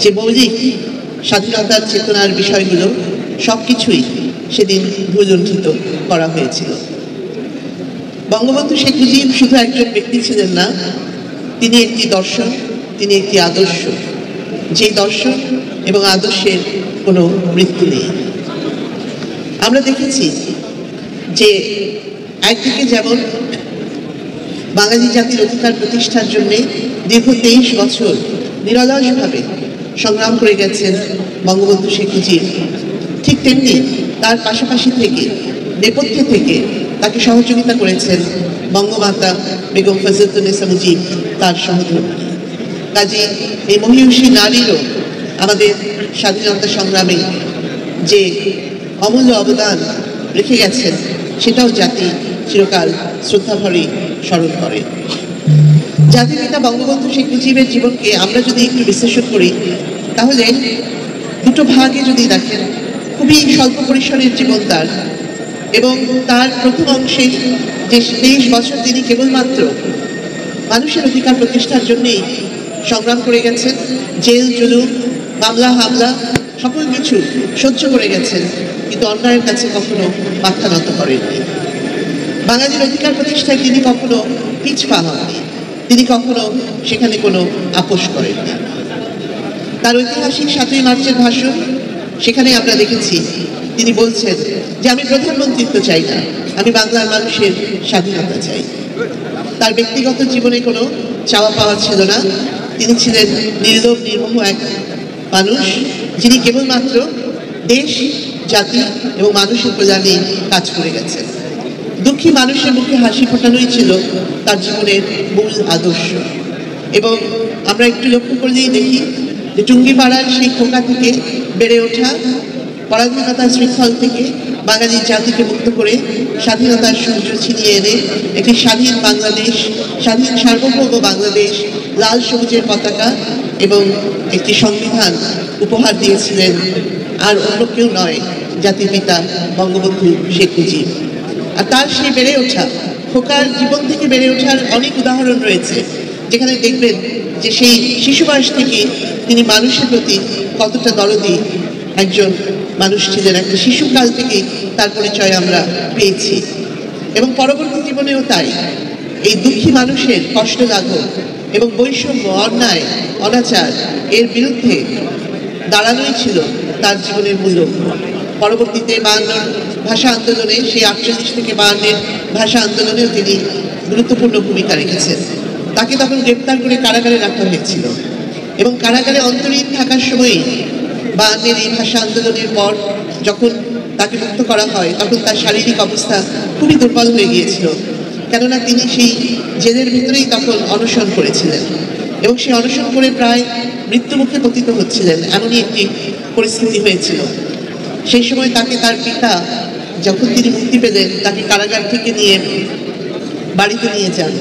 যে মৌলিক স্বাধীনতার চেতনার বিষয়গুলো সবকিছুই সেদিন ভূলুণ্ঠিত করা হয়েছিল। বঙ্গবন্ধু শেখ মুজিব শুধু একজন ব্যক্তি ছিলেন না, তিনি একটি দর্শন, তিনি একটি আদর্শ, যে দর্শন এবং আদর্শের কোনো মৃত্যু নেই। আমরা দেখেছি যে একদিকে যেমন বাঙালি জাতির অধিকার প্রতিষ্ঠার জন্য দীর্ঘ 23 বছর নিরলসভাবে সংগ্রাম করে গেছেন বঙ্গবন্ধু শেখ মুজিব, ঠিক তেমনি তার পাশাপাশি থেকে নেপথ্যে থেকে তাকে সহযোগিতা করেছেন বঙ্গমাতা বেগম ফজিলাতুন্নেসা মুজিব, তার সহধর্মিণী। কাজে এই মহিয়সী নারীরও আমাদের স্বাধীনতা সংগ্রামে যে অমূল্য অবদান রেখে গেছেন সেটাও জাতি চিরকাল শ্রদ্ধাভরে স্মরণ করে। জাতির পিতা বঙ্গবন্ধু শেখ মুজিবের জীবনকে আমরা যদি একটু বিশ্লেষণ করি তাহলে দুটো ভাগে যদি দেখেন, খুবই স্বল্প পরিসরের জীবন তার, এবং তার প্রথম অংশে যে 23 বছর তিনি কেবলমাত্র মানুষের অধিকার প্রতিষ্ঠার জন্যেই সংগ্রাম করে গেছেন, জেল জুলুম মামলা হামলা সকল কিছু সহ্য করে গেছেন, কিন্তু অন্যায়ের কাছে কখনো মাথা নত করেননি। বাঙালির অধিকার প্রতিষ্ঠায় তিনি কখনো পিছপা হননি, তিনি কখনো সেখানে কোনো আপোষ করেননি। তার ঐতিহাসিক 7ই মার্চের ভাষণ, সেখানে আমরা দেখেছি তিনি বলছেন যে আমি প্রধানমন্ত্রিত্ব চাই না, আমি বাংলার মানুষের স্বাধীনতা চাই। তার ব্যক্তিগত জীবনে কোনো চাওয়া পাওয়া ছিল না, তিনি ছিলেন নির্লোভ নির্মোহ এক মানুষ, যিনি কেবলমাত্র দেশ জাতি এবং মানুষের কল্যাণে কাজ করে গেছেন। দুঃখী মানুষের মুখে হাসি ফোটানোই ছিল তার জীবনের মূল আদর্শ। এবং আমরা একটু লক্ষ্য করলেই দেখি যে টুঙ্গিপাড়ার সেই খোকা থেকে বেড়ে ওঠা, পরাধীনতার শৃঙ্খল থেকে বাঙালির জাতিকে মুক্ত করে স্বাধীনতার সূর্য ছিনিয়ে এনে একটি স্বাধীন বাংলাদেশ, স্বাধীন সার্বভৌম বাংলাদেশ, লাল সবুজের পতাকা এবং একটি সংবিধান উপহার দিয়েছিলেন আর অন্য কেউ নয়, জাতির পিতা বঙ্গবন্ধু শেখ মুজিব। আর তার সেই বেড়ে ওঠা, খোকার জীবন থেকে বেড়ে ওঠার অনেক উদাহরণ রয়েছে, যেখানে দেখবেন যে সেই শিশু বয়স থেকে তিনি মানুষের প্রতি কতটা দরদি একজন মানুষ ছিলেন। একটা শিশুকাল থেকেই তার পরিচয় আমরা পেয়েছি, এবং পরবর্তী জীবনেও তাই। এই দুঃখী মানুষের কষ্ট লাঘব এবং বৈষম্য, অন্যায়, অনাচার এর বিরুদ্ধে দাঁড়ানোই ছিল তার জীবনের মূল লক্ষ্য। পরবর্তীতে 52 ভাষা আন্দোলনে, সেই 48 থেকে 52 ভাষা আন্দোলনেও তিনি গুরুত্বপূর্ণ ভূমিকা রেখেছেন। তাকে তখন গ্রেপ্তার করে কারাগারে রাখা হয়েছিল, এবং কারাগারে অন্তরীণ থাকার সময়ই 52 এই ভাষা আন্দোলনের পর যখন তাকে মুক্ত করা হয়, তখন তার শারীরিক অবস্থা খুবই দুর্বল হয়ে গিয়েছিল, কেননা তিনি সেই জেলের ভিতরেই তখন অনশন করেছিলেন, এবং সেই অনশন করে প্রায় মৃত্যুমুখে পতিত হচ্ছিলেন, এমনই একটি পরিস্থিতি হয়েছিল। সেই সময় তাকে তার পিতা, যখন তিনি মুক্তি পেলেন, তাকে কারাগার থেকে নিয়ে বাড়িতে নিয়ে যান,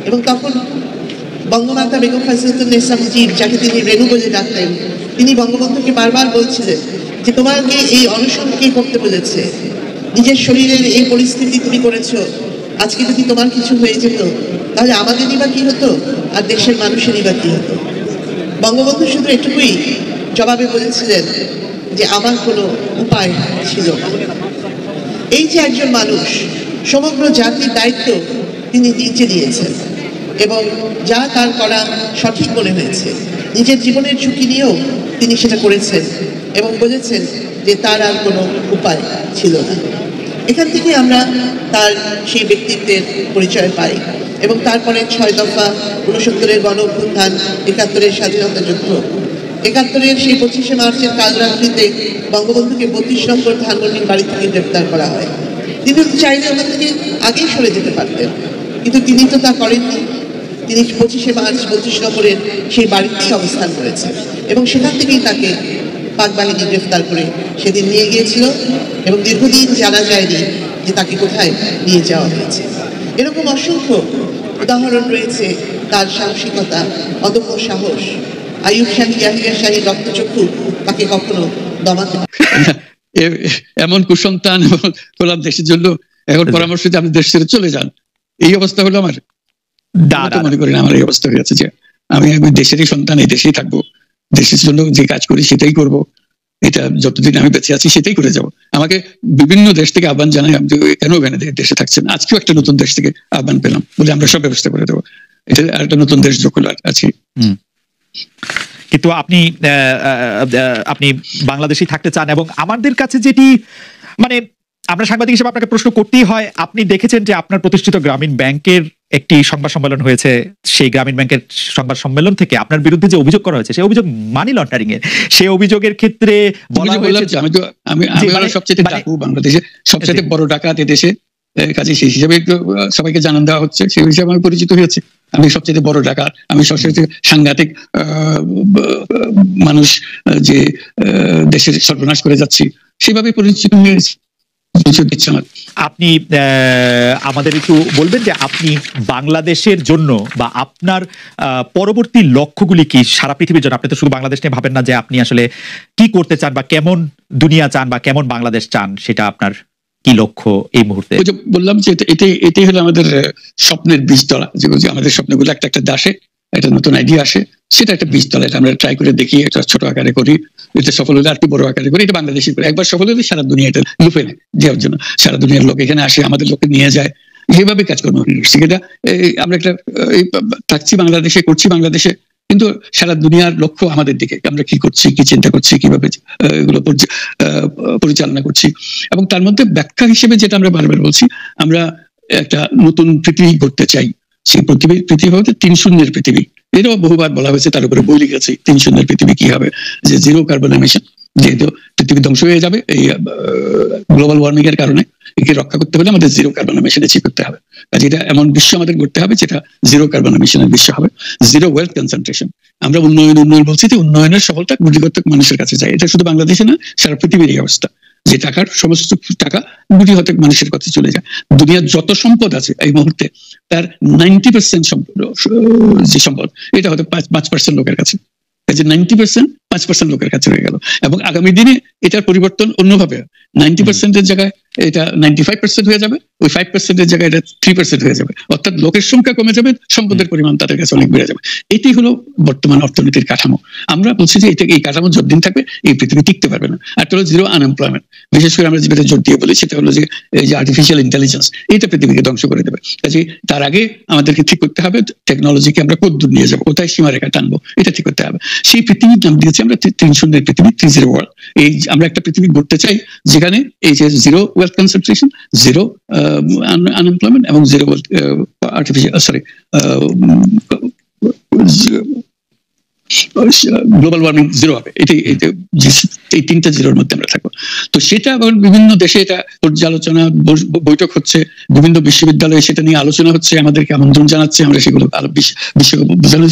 এবং তখন বঙ্গমাতা বেগম ফজিলাতুন্নেসা মুজিব, যাকে তিনি রেণু বলে ডাকতেন, তিনি বঙ্গবন্ধুকে বারবার বলছিলেন যে তোমাকে এই অনশন কে করতে বলেছে, নিজের শরীরের এই পরিস্থিতি তুমি করেছো, আজকে যদি তোমার কিছু হয়ে যেত তাহলে আমাদেরই বা কি হতো, আর দেশের মানুষেরই বা কি হতো। বঙ্গবন্ধু শুধু এটুকুই জবাবে বলেছিলেন যে আমার কোনো উপায় ছিল না। এই যে একজন মানুষ সমগ্র জাতির দায়িত্ব তিনি নিজে নিয়েছেন, এবং যা তার করা সঠিক মনে হয়েছে, নিজের জীবনের ঝুঁকি নিয়েও তিনি সেটা করেছেন, এবং বলেছেন যে তার আর কোনো উপায় ছিল না। এখান থেকে আমরা তার সেই ব্যক্তিত্বের পরিচয় পাই, এবং তারপরে 6 দফা, 69-এর গণ অভ্যুত্থান, 71-এর স্বাধীনতা যুদ্ধ, 71-এর সেই 25শে মার্চের কাল রাত্রিতে বঙ্গবন্ধুকে 32 নম্বর ধানমন্ডির বাড়ি থেকে গ্রেপ্তার করা হয়। তিনি চাইলে ওখান থেকে আগেই সরে যেতে পারতেন, কিন্তু তিনি তো তা করেননি। তিনি 25শে মার্চ 32 নম্বরের সেই বাড়িতেই অবস্থান করেছেন, এবং সেখান থেকেই তাকে পাক বাহিনী গ্রেফতার করে সেদিন নিয়ে গিয়েছিল, এবং দীর্ঘদিন জানা যায়নি যে তাকে কোথায় নিয়ে যাওয়া হয়েছে। এরকম অসংখ্য উদাহরণ রয়েছে তার সাহসিকতা, অদম্য সাহস। আইয়ুব শাহী, ইয়াহিয়া শাহী রক্তচক্ষু তাকে কখনো দমাতে এমন কুসন্তান হলাম দেশের জন্য, এখন পরামর্শ দিয়ে আপনি দেশ ছেড়ে চলে যান, এই অবস্থা হলো আমার। মনে করি না আমার এই অবস্থা হয়ে আছে যে আমি দেশেরই সন্তান, এই দেশেই থাকবো, দেশের জন্য যে কাজ করি সেটাই করব, এটা যতদিন আমি বেঁচে আছি সেটাই করে যাব। আমাকে বিভিন্ন দেশ থেকে আহ্বান জানাই, আমি কেন ওখানে দেশে থাকছেন, আজকেও একটা নতুন দেশ থেকে আহ্বান পেলাম, বলে আমরা সব ব্যবস্থা করে দেবো, এটা একটা নতুন দেশ যোগ আছি। কিন্তু আপনি বাংলাদেশেই থাকতে চান, এবং আমাদের কাছে যেটি মানে আমরা সাংবাদিক হিসেবে আপনাকে প্রশ্ন করতেই হয়, আপনি দেখেছেন যে আপনার প্রতিষ্ঠিত গ্রামীণ ব্যাংকের একটি সংবাদ সম্মেলন হয়েছে, সেই গ্রামীণ ব্যাংকের সংবাদ সম্মেলন থেকে আপনার বিরুদ্ধে যে অভিযোগ করা হয়েছে, সেই অভিযোগ মানি লন্ডারিং এর, সেই অভিযোগের ক্ষেত্রে বলা হয়েছে আমি সবচেয়ে ডাকু বাংলাদেশে সবচেয়ে বড় ডাকাত এদেশে, কাজে সেই হিসাবে সবাইকে জানান দেওয়া হচ্ছে, সেই হিসাবে আমি পরিচিত হয়েছি। আমি সবচেয়ে বড় ডাকাত, আমি সবচেয়ে সাংঘাতিক মানুষ যে দেশের সর্বনাশ করে যাচ্ছি, সেভাবে পরিচিত হয়েছি। আপনি আমাদের একটু বলবেন যে আপনি বাংলাদেশের জন্য বা আপনার পরবর্তী লক্ষ্যগুলি কি সারা পৃথিবীর জন্য? আপনি তো শুধু বাংলাদেশ নিয়ে ভাবেন না, যে আপনি আসলে কি করতে চান বা কেমন দুনিয়া চান বা কেমন বাংলাদেশ চান, সেটা আপনার কি লক্ষ্য এই মুহূর্তে? বললাম যে এটাই হলো আমাদের স্বপ্নের বীজতলা, যেগুলো আমাদের স্বপ্নগুলো একটা একটা দাসে একটা নতুন আইডিয়া আসে, সেটা একটা বীজতলা, এটা আমরা ট্রাই করে দেখি, একটা ছোট আকারে করি, এটা সফল হলে আর কি বড় আকারে করি, এটা বাংলাদেশি করে একবার সফল হলে সারা দুনিয়া এটা লুফে নেয় দেওয়ার জন্য, সারা দুনিয়ার লোক এখানে আসে, আমাদের লোককে নিয়ে যায়, এইভাবে কাজকর্ম সেটা আমরা একটা থাকছি বাংলাদেশে, করছি বাংলাদেশে, কিন্তু সারা দুনিয়ার লক্ষ্য আমাদের দিকে, আমরা কি করছি, কি চিন্তা করছি, কিভাবে এগুলো পরিচালনা করছি। এবং তার মধ্যে ব্যাখ্যা হিসেবে যেটা আমরা বারবার বলছি, আমরা একটা নতুন পৃথিবী গড়তে চাই। সেই পৃথিবী হবে 3 শূন্যের পৃথিবী, এটাও বহুবার বলা হয়েছে, তার উপরে বই লিখেছি 3 শূন্যের পৃথিবী কি হবে, যে 0 কার্বন এমিশন, যেহেতু পৃথিবী ধ্বংস হয়ে যাবে এই গ্লোবাল ওয়ার্মিং এর কারণে, একে রক্ষা করতে হলে আমাদের 0 কার্বন এমিশন অ্যাচিভ করতে হবে। কাজে এটা এমন বিশ্ব আমাদের করতে হবে যেটা 0 কার্বন এমিশনের বিশ্ব হবে। 0 ওয়েলথ কনসেন্ট্রেশন, আমরা উন্নয়ন বলছি, যে উন্নয়নের সফলতা গুটিকত মানুষের কাছে যায়, এটা শুধু বাংলাদেশে না, সারা পৃথিবীর এই অবস্থা, যে টাকার সমস্ত টাকা গুটি হতে মানুষের কাছে চলে যায়। দুনিয়ার যত সম্পদ আছে এই মুহূর্তে, তার 90% যে সম্পদ, এটা হয়তো 5% লোকের কাছে, যে 90% 5% লোকের কাছে রয়ে গেল। এবং আগামী দিনে এটার পরিবর্তন অন্যভাবে, 90% জায়গায় এটা 95% হয়ে যাবে, ওই 5% জায়গায় এটা 3% হয়ে যাবে, অর্থাৎ লোকের সংখ্যা কমে যাবে, সম্পদের পরিমাণ তাদের কাছে অনেক বেড়ে যাবে। এটাই হলো বর্তমান অর্থনীতির কাঠামো। আমরা বলছি যে এই কাঠামো যতদিন থাকবে এই পৃথিবী টিকতে পারবে না। আর হলো 0 আনএমপ্লয়মেন্ট, বিশেষ করে আমরা যেটা জোর দিয়ে বলি সেটা হলো যে এই যে আর্টিফিশিয়াল ইন্টেলিজেন্স, এটা পৃথিবীকে ধ্বংস করে দেবে। কাজে তার আগে আমাদেরকে ঠিক করতে হবে টেকনোলজিকে আমরা কতদূর নিয়ে যাবো, কোথায় সীমারেখা টানবো, এটা ঠিক করতে হবে। সেই পৃথিবীর নাম দিয়েছি আমরা 3 শূন্যের পৃথিবী, 30 ওয়ার্ল্ড। এই আমরা একটা পৃথিবী গড়তে চাই যেখানে এই যে 0 ওয়েলথ কনসেন্ট্রেশন, 0 আনএমপ্লয়মেন্ট এবং 0 গ্লোবাল ওয়ার্মিং 0 হবে। এই 3টা 0-র মধ্যে আমরা থাকবো। তো সেটা বিভিন্ন দেশে এটা পর্যালোচনা বৈঠক হচ্ছে, বিভিন্ন বিশ্ববিদ্যালয়ে সেটা নিয়ে আলোচনা হচ্ছে, আমাদেরকে আমন্ত্রণ জানাচ্ছে, আমরা সেগুলো বিশ্বকে বোঝানোর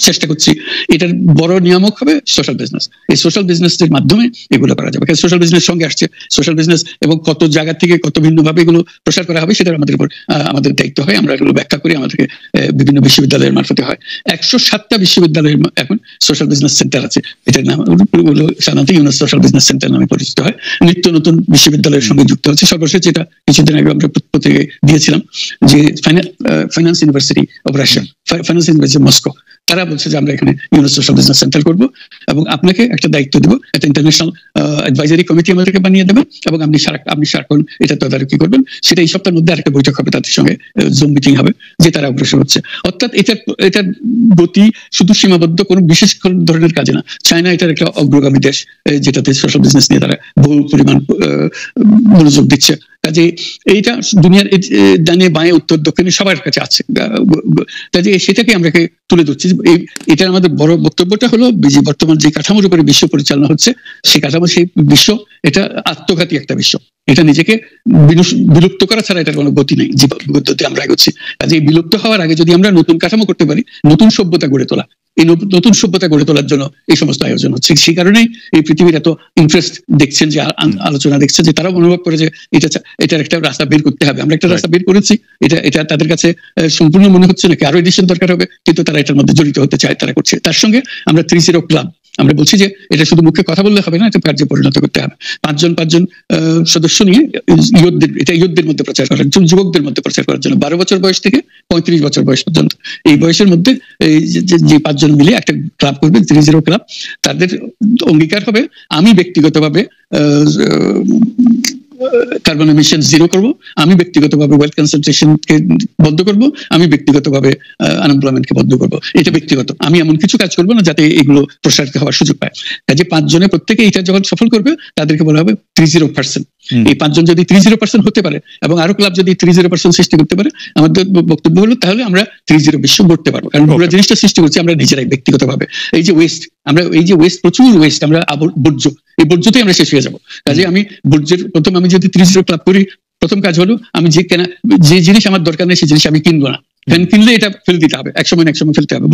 চেষ্টা করছি। এটার বড় নিয়ামক হবে সোশ্যাল বিজনেস। এই সোশ্যাল বিজনেসের মাধ্যমে এগুলো করা যাবে। সোশ্যাল বিজনেস সঙ্গে আসছে সোশ্যাল বিজনেস, এবং কত জায়গা থেকে কত ভিন্নভাবে এগুলো প্রসার করা হবে সেটা আমাদের উপর আমাদের দায়িত্ব হয়। আমরা এগুলো ব্যাখ্যা করি, আমাদেরকে বিভিন্ন বিশ্ববিদ্যালয়ের মারফতে হয়। 107টা বিশ্ববিদ্যালয়ের এখন সোশ্যাল বিজনেস সেন্টার আছে, এটার নাম সাধারণত ইউনুস সোশ্যাল বিজনেস সেন্টার নামে পরিচিত হয়। নিত্য নতুন বিশ্ববিদ্যালয়ের সঙ্গে যুক্ত হচ্ছে। সর্বশেষ যেটা কিছুদিন আগে আমরা পত্রিকায় দিয়েছিলাম, যে finance university of Russia, finance university Moscow, তারা বলছে যে আমরা এখানে ইউনুস সোশ্যাল বিজনেস সেন্টার করবো, এবং আপনাকে একটা দায়িত্ব দেবো, একটা ইন্টারন্যাশনাল অ্যাডভাইজারি কমিটি আমাদেরকে বানিয়ে দেবেন, এবং আপনি সারাক্ষণ এটা তদারকি করবেন। সেটা এই সপ্তাহের মধ্যে আরেকটা বৈঠক হবে, তাদের সঙ্গে জুম মিটিং হবে, যে তারা অগ্রসর হচ্ছে। অর্থাৎ এটার গতি শুধু সীমাবদ্ধ কোনো বিশেষ ধরনের কাজে না। চায়না এটার একটা অগ্রগামী দেশ, যেটাতে সোশ্যাল বিজনেস নিয়ে তারা বহু পরিমাণ মনোযোগ দিচ্ছে। কাজে এইটা দুনিয়ার ডানে বাঁয়ে উত্তর দক্ষিণে সবার কাছে আছে, কাজে সেটাকে আমরা তুলে ধরছি। এটা আমাদের বড় বক্তব্যটা হলো, বর্তমান যে কাঠামোর উপরে বিশ্ব পরিচালনা হচ্ছে, সেই কাঠামো, সেই বিশ্ব এটা আত্মঘাতী একটা বিশ্ব, এটা নিজেকে বিলুপ্ত করা ছাড়া এটার কোনো গতি নেই, যে পদ্ধতি আমরা এগোচ্ছি। কাজে বিলুপ্ত হওয়ার আগে যদি আমরা নতুন কাঠামো করতে পারি, নতুন সভ্যতা গড়ে তোলা, এই নতুন সভ্যতা গড়ে তোলার জন্য এই সমস্ত আয়োজন হচ্ছে। সেই কারণেই এই পৃথিবীর এত ইন্টারেস্ট দেখছেন, যে আলোচনা দেখছে, যে তারাও অনুভব করে যে এটার একটা রাস্তা বের করতে হবে। আমরা একটা রাস্তা বের করেছি, এটা তাদের কাছে সম্পূর্ণ মনে হচ্ছে নাকি আরো এডিশন দরকার হবে, কিন্তু তারা এটার মধ্যে জড়িত হতে চায়, তারা করছে। তার সঙ্গে আমরা 30 ক্লাব, আমরা বলছি যে এটা শুধু মুখে কথা বললে হবে না, এটা কার্যে পরিণত করতে হবে। 5জন সদস্য নিয়ে ইয়ুথদের মধ্যে প্রচার করার জন্য, যুবকদের মধ্যে প্রচার করার জন্য, 12 বছর বয়স থেকে 35 বছর বয়স পর্যন্ত, এই বয়সের মধ্যে যে 5জন জন মিলে একটা ক্লাব করবে, 30 ক্লাব। তাদের অঙ্গীকার হবে আমি ব্যক্তিগতভাবে কার্বন এমিশন জিরো করব, আমি ব্যক্তিগতভাবে ওয়েলথ কনসেন্ট্রেশনকে বন্ধ করব, আমি ব্যক্তিগতভাবে আনএমপ্লয়মেন্টকে বন্ধ করব। এটা ব্যক্তিগত, আমি এমন কিছু কাজ করবো না যাতে এগুলো প্রসারিত হওয়ার সুযোগ পায়। কাজে 5 জনের প্রত্যেকে এটা যখন সফল করবে তাদেরকে বলা হবে 30%। এই 5 জন যদি 30% হতে পারে এবং আরো ক্লাব যদি 30% সৃষ্টি করতে পারে, আমাদের বক্তব্য হলো তাহলে আমরা 30 বিশ্ব গড়তে পারবো। কারণ পুরো জিনিসটা সৃষ্টি করছি আমরা নিজেরাই ব্যক্তিগতভাবে। এই যে ওয়েস্ট, আমরা এই যে ওয়েস্ট, প্রচুর ওয়েস্ট, আমরা বর্জ্য, এই বর্জ্যতেই আমরা শেষ হয়ে যাবো। কাজে আমি বর্জ্যের প্রথম আমি যদি 30 ক্লাব করি, প্রথম কাজ হলো আমি যে জিনিস আমার দরকার নেই সেই জিনিস আমি কিনবো না, কিনলে এটা ফেলে দিতে হবে, এক সময় ফেলতে হবে।